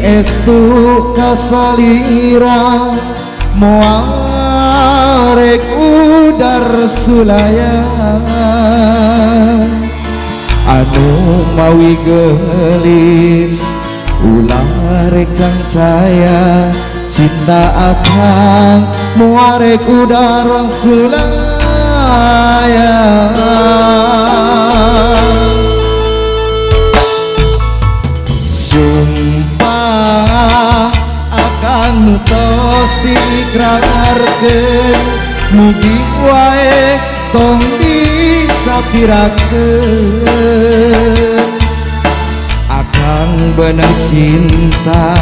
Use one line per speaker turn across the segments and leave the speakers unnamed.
estu kasalira moarek udar sulaya anu mawi gelis ulah rek cancaya cinta akang moarek udar sulaya sumpah akan tos dikragarkeun mugi wae tong disapirakeun akang bener cinta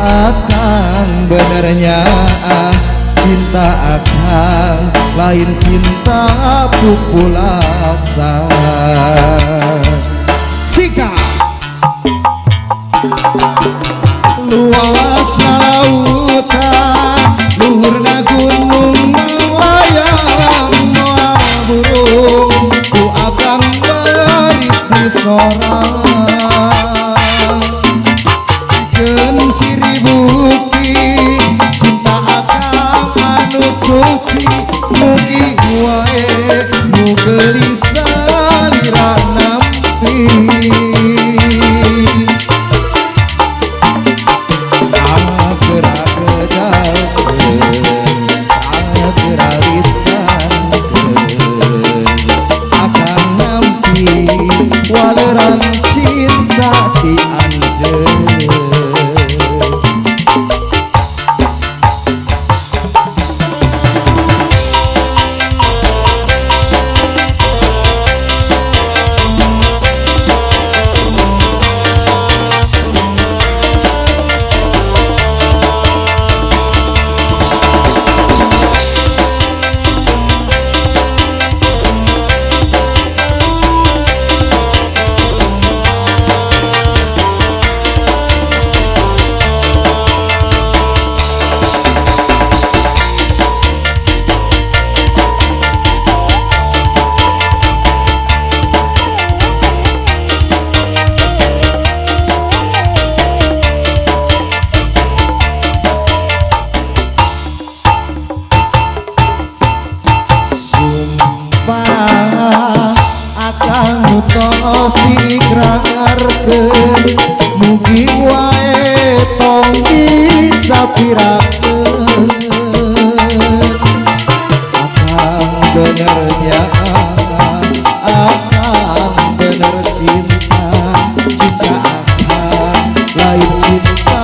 akang benernya cinta akang lain cinta pupulasa sikap luasna lautan luhurna gunung melayang moal burung ku akang baris di sorang gen ciri bukti cinta akang anu suci mugi wae nu gelis salira nampi waleran cinta di anjeun tos dikragarkeun mugi wae tong disapirakeun akang benernya akang bener cinta cinta akang lain cinta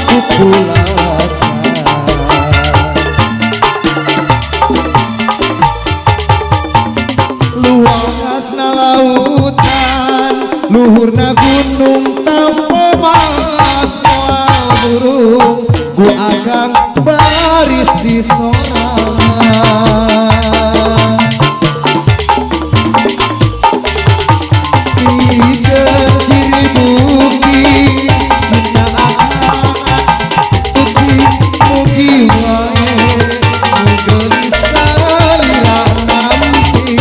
pupulasa luasna lautan luhurna gunung tanpa mas moal burung ku akang baris di sorang pijeun ciri bukti cinta akang uci mugi wae nu gelis salira nampi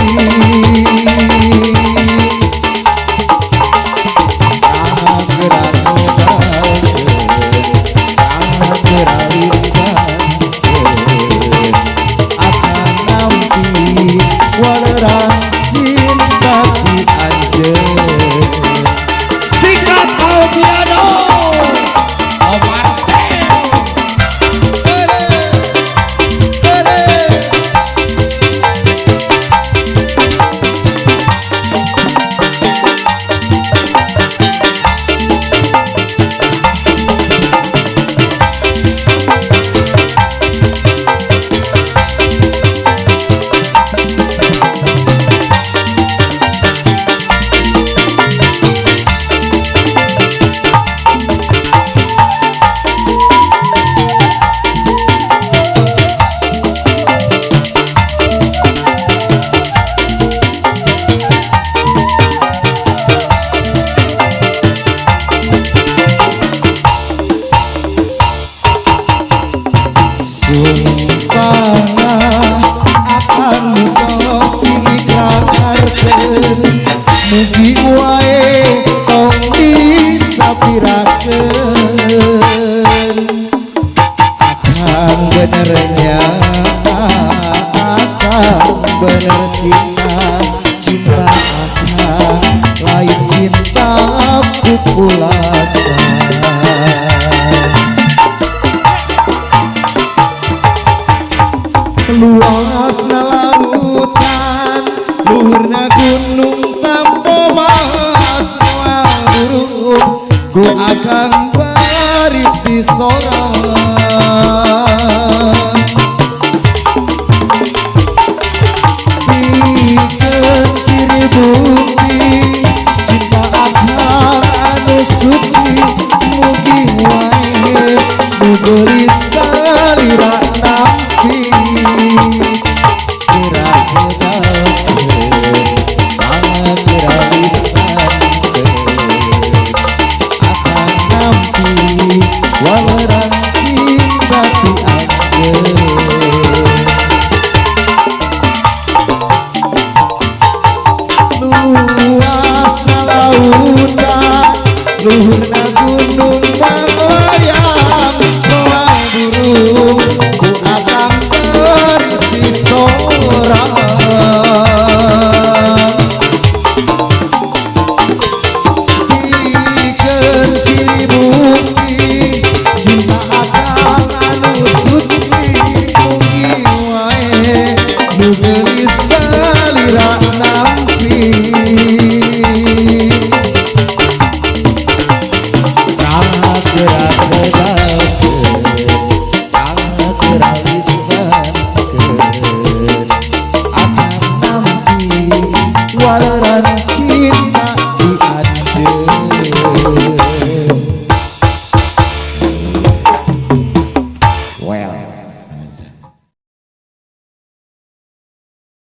waleran cinta di anjeun sikat Albiano Omar Sel mugi wae tong disapirakeun benernya akang bener cinta, cinta akang lain cinta populasa. Luasna lautan, luhurna gunung tanpa mas moal burung, ku akang baris di sorang. Bikin ciri bukti cinta akang anu suci, mugi wae nu gelis salira nampi. Waleran cinta ti anggeun. Luasna lautan, luhurna gunung manglayang, moal burung ku akang baris di sorang. Pikeun ciri bukti cinta akang anu suci, mugi wae nu gelis salira nampi. Waleran